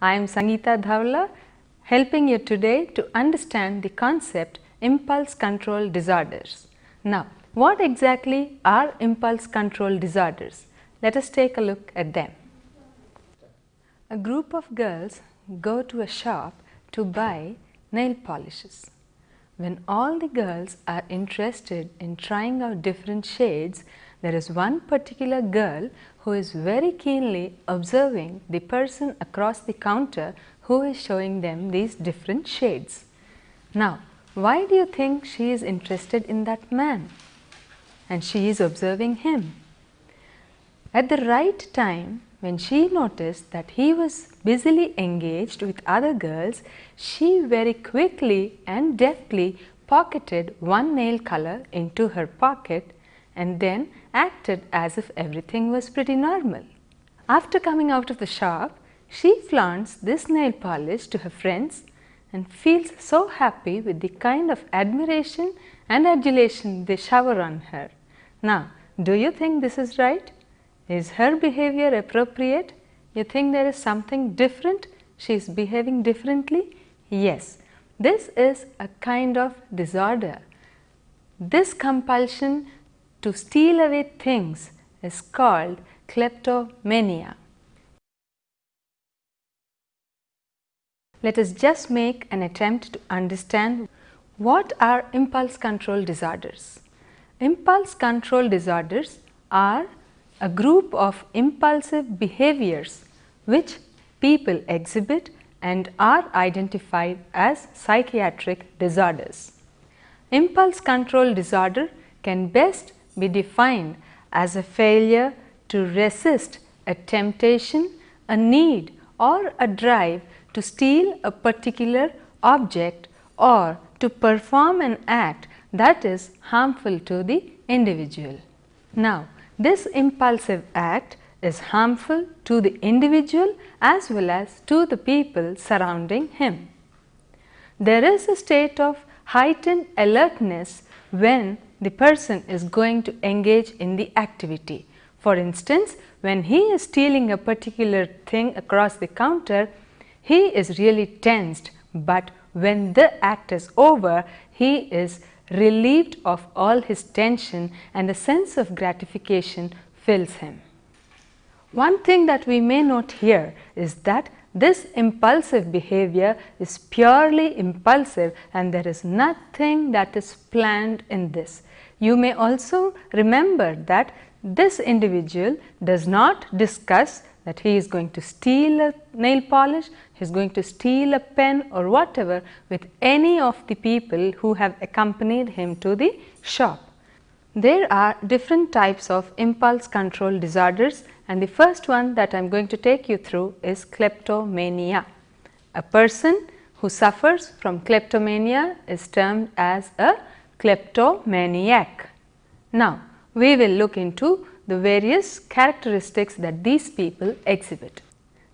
I am Sangeetha Dawala, helping you today to understand the concept impulse control disorders. Now, what exactly are impulse control disorders? Let us take a look at them. A group of girls go to a shop to buy nail polishes. When all the girls are interested in trying out different shades, there is one particular girl who is very keenly observing the person across the counter who is showing them these different shades. Now, why do you think she is interested in that man? And she is observing him. At the right time, when she noticed that he was busily engaged with other girls, she very quickly and deftly pocketed one nail color into her pocket and then acted as if everything was pretty normal. After coming out of the shop, she flaunts this nail polish to her friends and feels so happy with the kind of admiration and adulation they shower on her. Now, do you think this is right? Is her behavior appropriate? You think there is something different? She is behaving differently? Yes, this is a kind of disorder. This compulsion to steal away things is called kleptomania. Let us just make an attempt to understand what are impulse control disorders. Impulse control disorders are a group of impulsive behaviors which people exhibit and are identified as psychiatric disorders. Impulse control disorder can best be defined as a failure to resist a temptation, a need or a drive to steal a particular object or to perform an act that is harmful to the individual. Now, this impulsive act is harmful to the individual as well as to the people surrounding him. There is a state of heightened alertness when the person is going to engage in the activity. For instance, when he is stealing a particular thing across the counter, he is really tensed, but when the act is over, he is relieved of all his tension and a sense of gratification fills him. One thing that we may note here is that this impulsive behavior is purely impulsive and there is nothing that is planned in this. You may also remember that this individual does not discuss that he is going to steal a nail polish, he is going to steal a pen or whatever with any of the people who have accompanied him to the shop. There are different types of impulse control disorders and the first one that I am going to take you through is kleptomania. A person who suffers from kleptomania is termed as a kleptomaniac. Now, we will look into the various characteristics that these people exhibit.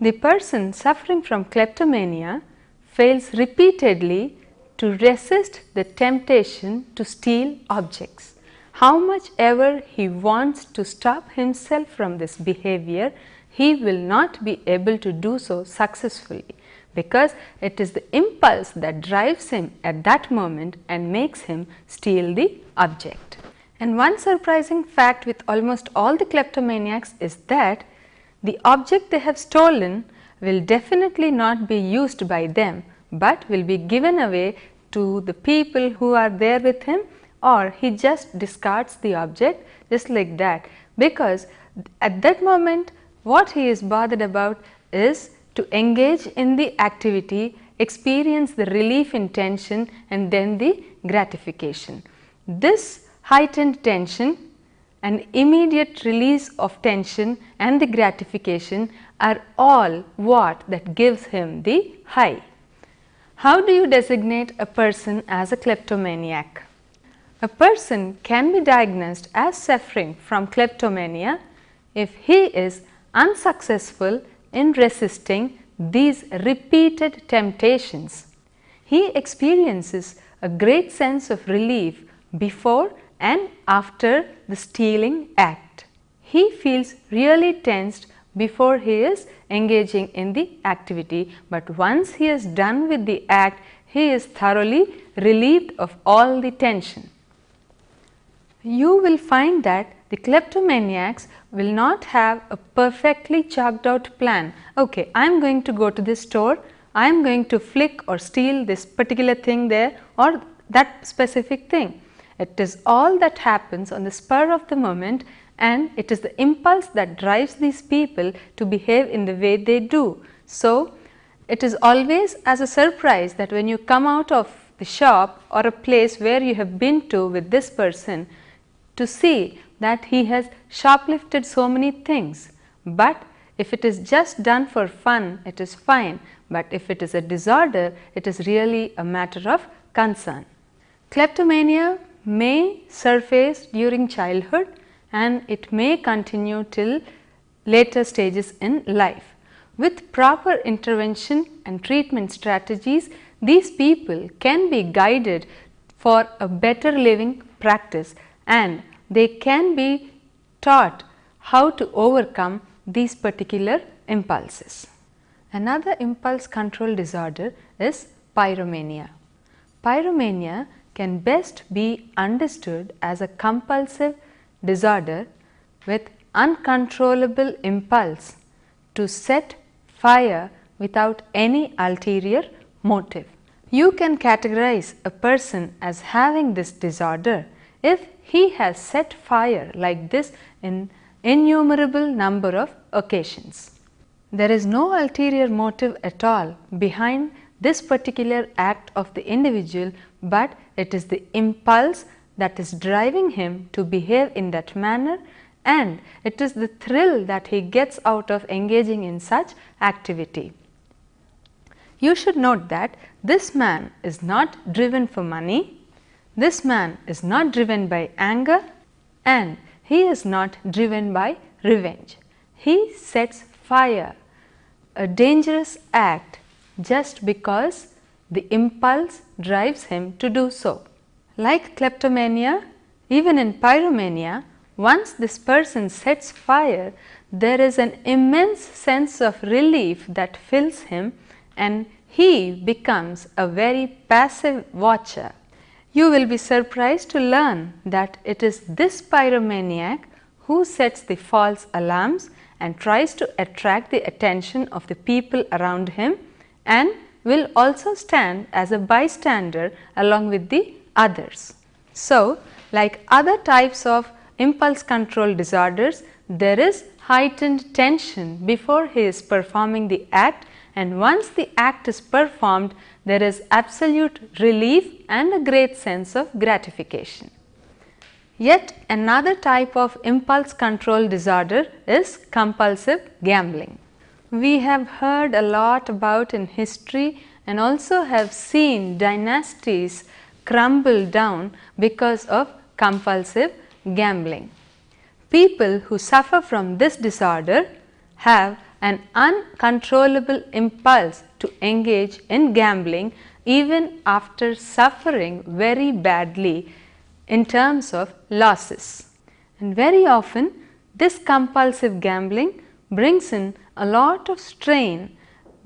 The person suffering from kleptomania fails repeatedly to resist the temptation to steal objects. How much ever he wants to stop himself from this behavior, he will not be able to do so successfully because it is the impulse that drives him at that moment and makes him steal the object. And one surprising fact with almost all the kleptomaniacs is that the object they have stolen will definitely not be used by them, but will be given away to the people who are there with him, or he just discards the object just like that, because at that moment what he is bothered about is to engage in the activity, experience the relief in tension and then the gratification. This heightened tension and immediate release of tension and the gratification are all what that gives him the high. How do you designate a person as a kleptomaniac? A person can be diagnosed as suffering from kleptomania if he is unsuccessful in resisting these repeated temptations. He experiences a great sense of relief before and after the stealing act. He feels really tensed before he is engaging in the activity, but once he is done with the act, he is thoroughly relieved of all the tension. You will find that the kleptomaniacs will not have a perfectly chalked out plan. Okay, I am going to go to this store, I am going to flick or steal this particular thing there or that specific thing. It is all that happens on the spur of the moment, and it is the impulse that drives these people to behave in the way they do. So, it is always as a surprise that when you come out of the shop or a place where you have been to with this person, to see that he has shoplifted so many things. But if it is just done for fun, it is fine, but if it is a disorder, it is really a matter of concern. Kleptomania may surface during childhood and it may continue till later stages in life. With proper intervention and treatment strategies, these people can be guided for a better living practice, and they can be taught how to overcome these particular impulses. Another impulse control disorder is pyromania. Pyromania can best be understood as a compulsive disorder with uncontrollable impulse to set fire without any ulterior motive. You can categorize a person as having this disorder if he has set fire like this in innumerable number of occasions. There is no ulterior motive at all behind this particular act of the individual, but it is the impulse that is driving him to behave in that manner, and it is the thrill that he gets out of engaging in such activity. You should note that this man is not driven for money, this man is not driven by anger, and he is not driven by revenge. He sets fire, a dangerous act, just because the impulse drives him to do so. Like kleptomania, even in pyromania, once this person sets fire, there is an immense sense of relief that fills him, and he becomes a very passive watcher. You will be surprised to learn that it is this pyromaniac who sets the false alarms and tries to attract the attention of the people around him, and will also stand as a bystander along with the others. So, like other types of impulse control disorders, there is heightened tension before he is performing the act, and once the act is performed, there is absolute relief and a great sense of gratification. Yet another type of impulse control disorder is compulsive gambling. We have heard a lot about in history and also have seen dynasties crumble down because of compulsive gambling. People who suffer from this disorder have an uncontrollable impulse to engage in gambling even after suffering very badly in terms of losses. And very often this compulsive gambling brings in a lot of strain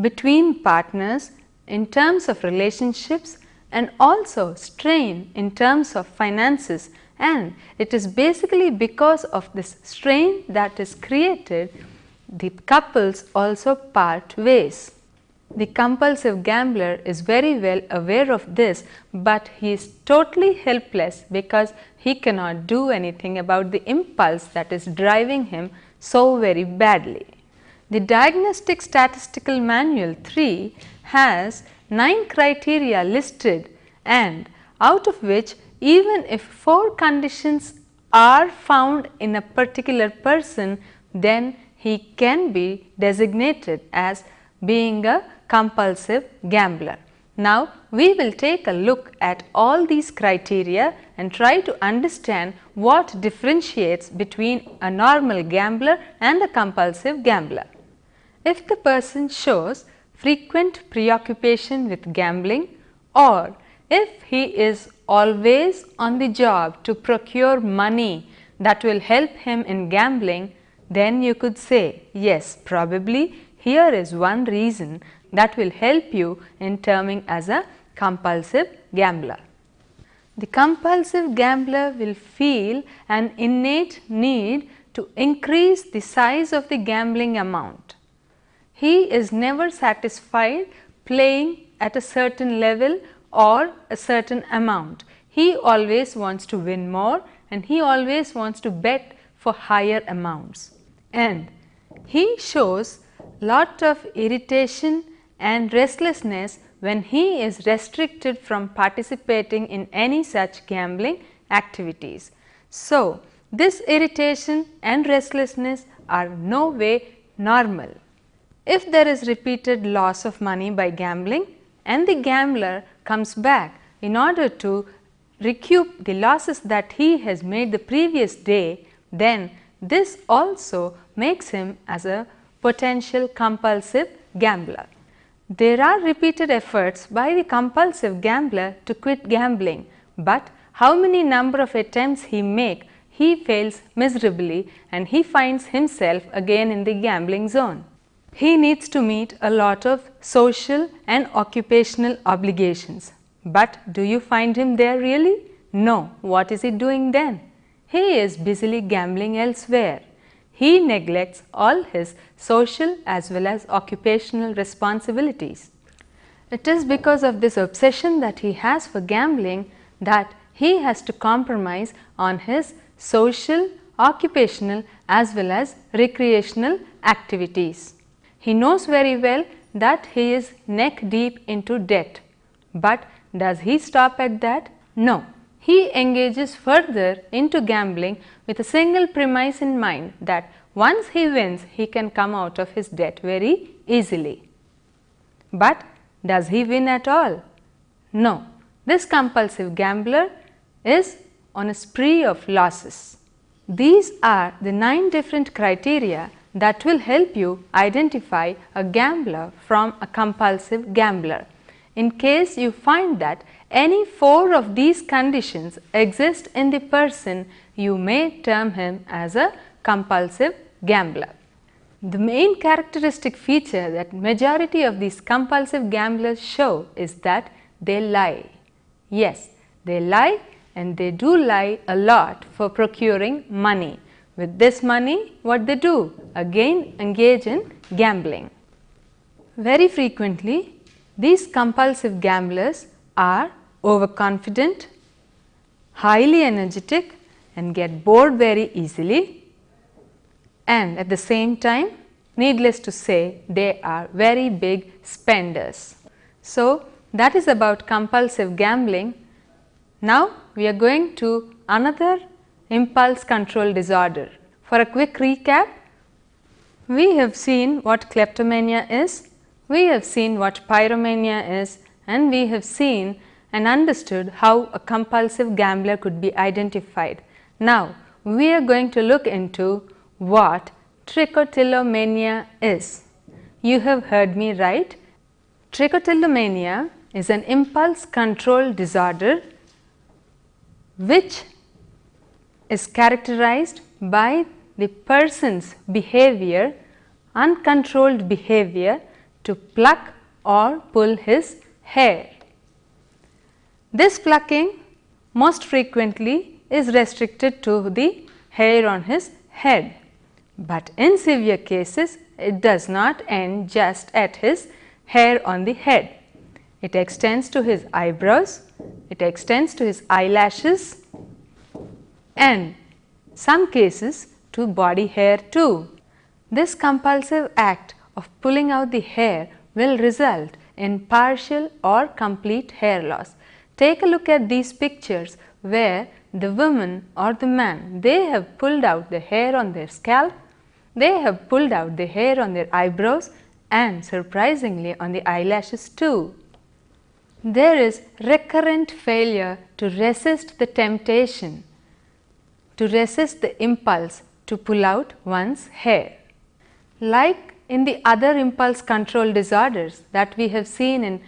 between partners in terms of relationships, and also strain in terms of finances, and it is basically because of this strain that is created the couples also part ways. The compulsive gambler is very well aware of this, but he is totally helpless because he cannot do anything about the impulse that is driving him so very badly. The Diagnostic Statistical Manual 3 has 9 criteria listed, and out of which even if 4 conditions are found in a particular person, then he can be designated as being a compulsive gambler. Now, we will take a look at all these criteria and try to understand what differentiates between a normal gambler and a compulsive gambler. If the person shows frequent preoccupation with gambling, or if he is always on the job to procure money that will help him in gambling, then you could say, yes, probably here is one reason that will help you in terming as a compulsive gambler. The compulsive gambler will feel an innate need to increase the size of the gambling amount. He is never satisfied playing at a certain level or a certain amount. He always wants to win more and he always wants to bet for higher amounts. And he shows lot of irritation and restlessness when he is restricted from participating in any such gambling activities. So, this irritation and restlessness are no way normal. If there is repeated loss of money by gambling and the gambler comes back in order to recoup the losses that he has made the previous day, then this also makes him as a potential compulsive gambler. There are repeated efforts by the compulsive gambler to quit gambling, but how many number of attempts he makes, he fails miserably and he finds himself again in the gambling zone. He needs to meet a lot of social and occupational obligations. But do you find him there really? No. What is he doing then? He is busily gambling elsewhere. He neglects all his social as well as occupational responsibilities. It is because of this obsession that he has for gambling that he has to compromise on his social, occupational as well as recreational activities. He knows very well that he is neck deep into debt, but does he stop at that? No. He engages further into gambling with a single premise in mind that once he wins, he can come out of his debt very easily. But does he win at all? No. This compulsive gambler is on a spree of losses. These are the 9 different criteria that will help you identify a gambler from a compulsive gambler. In case you find that any 4 of these conditions exist in the person, you may term him as a compulsive gambler. The main characteristic feature that majority of these compulsive gamblers show is that they lie. Yes, they lie and they do lie a lot for procuring money. With this money, what they do? Again engage in gambling. Very frequently, these compulsive gamblers are overconfident, highly energetic and get bored very easily, and at the same time, needless to say, they are very big spenders. So, that is about compulsive gambling. Now, we are going to another impulse control disorder. For a quick recap, we have seen what kleptomania is, we have seen what pyromania is, and we have seen and understood how a compulsive gambler could be identified. Now, we are going to look into what trichotillomania is. You have heard me right. Trichotillomania is an impulse control disorder which is characterized by the person's behavior, uncontrolled behavior to pluck or pull his hair. This plucking most frequently is restricted to the hair on his head, but in severe cases it does not end just at his hair on the head. It extends to his eyebrows, it extends to his eyelashes and some cases to body hair too. This compulsive act of pulling out the hair will result in partial or complete hair loss. Take a look at these pictures where the woman or the man, they have pulled out the hair on their scalp, they have pulled out the hair on their eyebrows and surprisingly on the eyelashes too. There is recurrent failure to resist the temptation, to resist the impulse to pull out one's hair. Like in the other impulse control disorders that we have seen in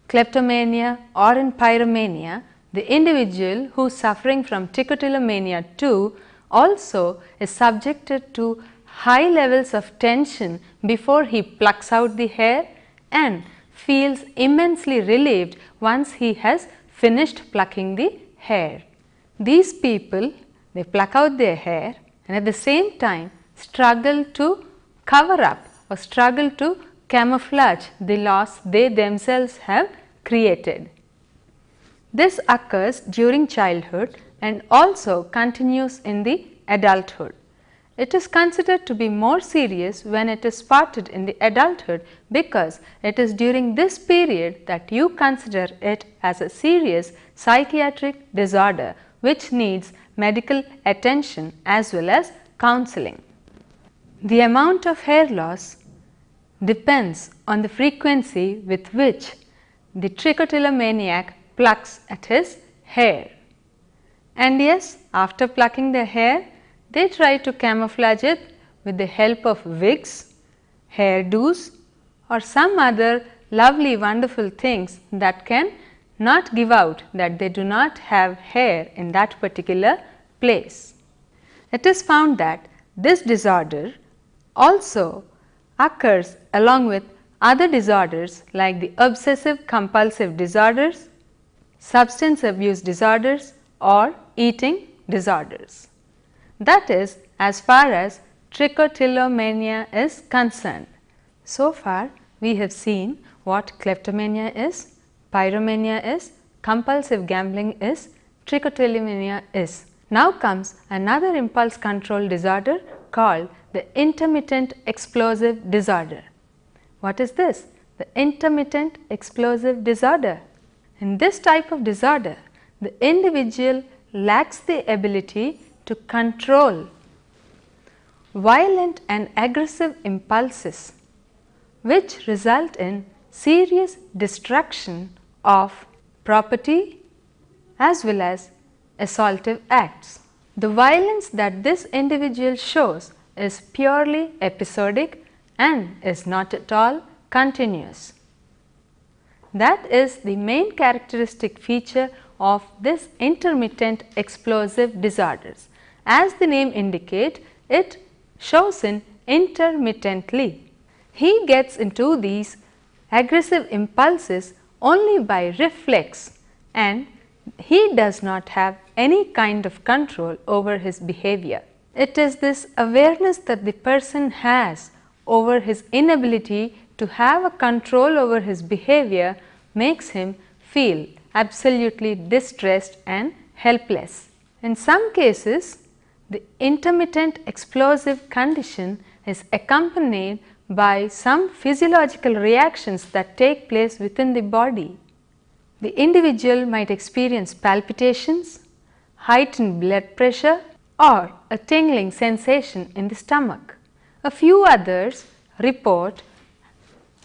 kleptomania or in pyromania, the individual who is suffering from trichotillomania too also is subjected to high levels of tension before he plucks out the hair and feels immensely relieved once he has finished plucking the hair. These people, they pluck out their hair and at the same time struggle to cover up or struggle to camouflage the loss they themselves have created. This occurs during childhood and also continues in the adulthood. It is considered to be more serious when it is spotted in the adulthood because it is during this period that you consider it as a serious psychiatric disorder which needs medical attention as well as counseling. The amount of hair loss depends on the frequency with which the trichotillomaniac plucks at his hair. And yes, after plucking the hair, they try to camouflage it with the help of wigs, hairdos or some other lovely wonderful things that can not give out that they do not have hair in that particular place. It is found that this disorder also occurs along with other disorders like the obsessive compulsive disorders, substance abuse disorders or eating disorders. That is as far as trichotillomania is concerned. So far we have seen what kleptomania is, pyromania is, compulsive gambling is, trichotillomania is. Now comes another impulse control disorder called the intermittent explosive disorder. What is this? The intermittent explosive disorder. In this type of disorder, the individual lacks the ability to control violent and aggressive impulses which result in serious destruction of property as well as assaultive acts. The violence that this individual shows is purely episodic and is not at all continuous. That is the main characteristic feature of this intermittent explosive disorders. As the name indicates, it shows in intermittently. He gets into these aggressive impulses only by reflex and he does not have any kind of control over his behavior. It is this awareness that the person has over his inability to have a control over his behavior makes him feel absolutely distressed and helpless. In some cases, the intermittent explosive condition is accompanied by some physiological reactions that take place within the body. The individual might experience palpitations, heightened blood pressure or a tingling sensation in the stomach. A few others report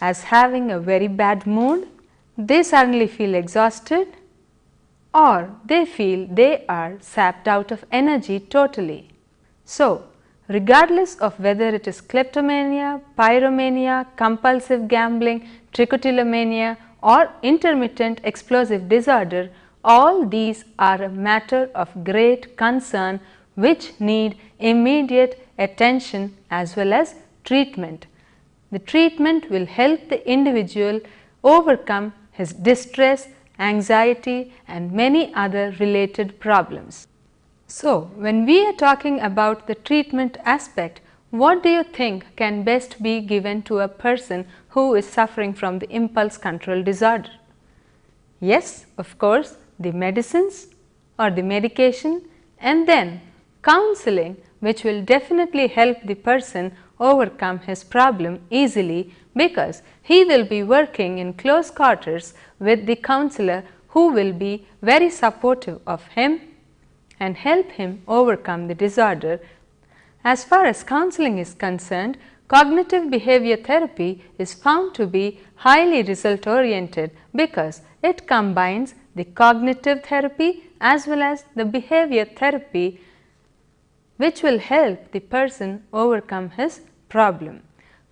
as having a very bad mood, they suddenly feel exhausted or they feel they are sapped out of energy totally. So, regardless of whether it is kleptomania, pyromania, compulsive gambling, trichotillomania or intermittent explosive disorder, all these are a matter of great concern which need immediate attention as well as treatment. The treatment will help the individual overcome his distress, anxiety and many other related problems. So, when we are talking about the treatment aspect, what do you think can best be given to a person who is suffering from the impulse control disorder? Yes, of course, the medicines or the medication and then counseling, which will definitely help the person overcome his problem easily because he will be working in close quarters with the counselor who will be very supportive of him and help him overcome the disorder. As far as counseling is concerned, cognitive behavior therapy is found to be highly result oriented because it combines the cognitive therapy as well as the behavior therapy which will help the person overcome his problem.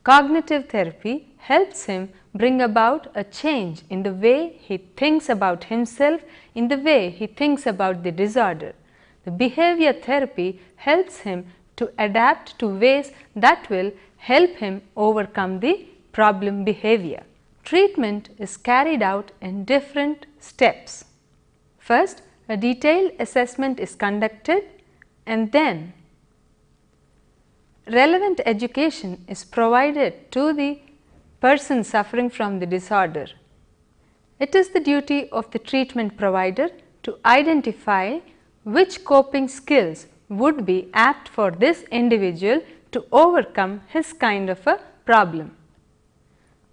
Cognitive therapy helps him bring about a change in the way he thinks about himself, in the way he thinks about the disorder. The behavior therapy helps him to adapt to ways that will help him overcome the problem behavior. Treatment is carried out in different steps. First, a detailed assessment is conducted, and then relevant education is provided to the person suffering from the disorder. It is the duty of the treatment provider to identify which coping skills would be apt for this individual to overcome his kind of a problem.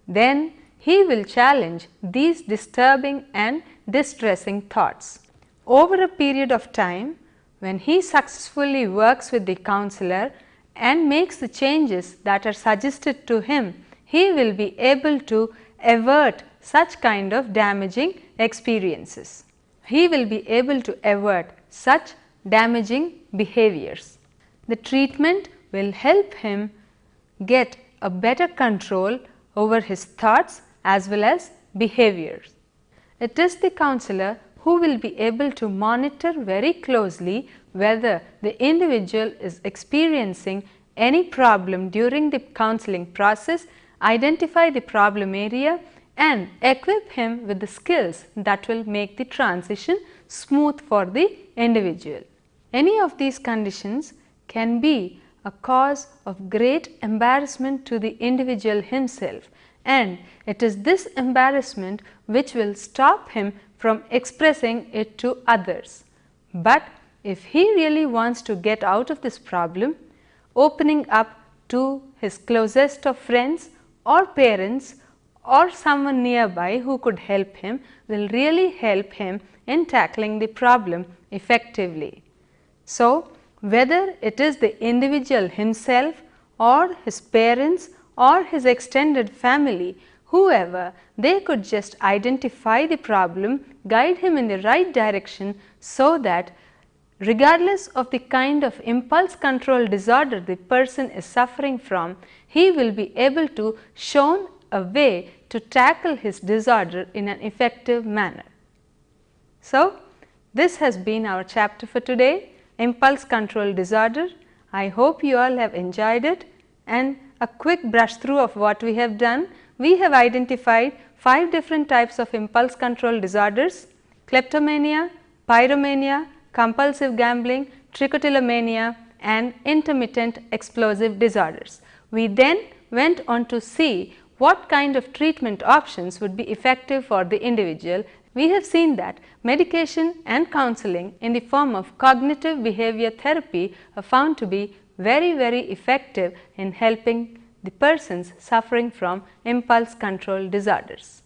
Then he will challenge these disturbing and distressing thoughts. Over a period of time, when he successfully works with the counselor and makes the changes that are suggested to him, he will be able to avert such kind of damaging experiences. He will be able to avert such damaging behaviors. The treatment will help him get a better control over his thoughts as well as behaviors. It is the counselor who will be able to monitor very closely whether the individual is experiencing any problem during the counseling process, identify the problem area and equip him with the skills that will make the transition smooth for the individual. Any of these conditions can be a cause of great embarrassment to the individual himself, and it is this embarrassment which will stop him from expressing it to others. But if he really wants to get out of this problem, opening up to his closest of friends or parents or someone nearby who could help him will really help him in tackling the problem effectively. So, whether it is the individual himself or his parents or his extended family, whoever, they could just identify the problem, guide him in the right direction so that regardless of the kind of impulse control disorder the person is suffering from, he will be able to shown a way to tackle his disorder in an effective manner. So, this has been our chapter for today, Impulse Control Disorder. I hope you all have enjoyed it, and a quick brush through of what we have done. We have identified 5 different types of impulse control disorders: kleptomania, pyromania, compulsive gambling, trichotillomania and intermittent explosive disorders. We then went on to see what kind of treatment options would be effective for the individual. We have seen that medication and counseling in the form of cognitive behavior therapy are found to be very effective in helping the persons suffering from impulse control disorders.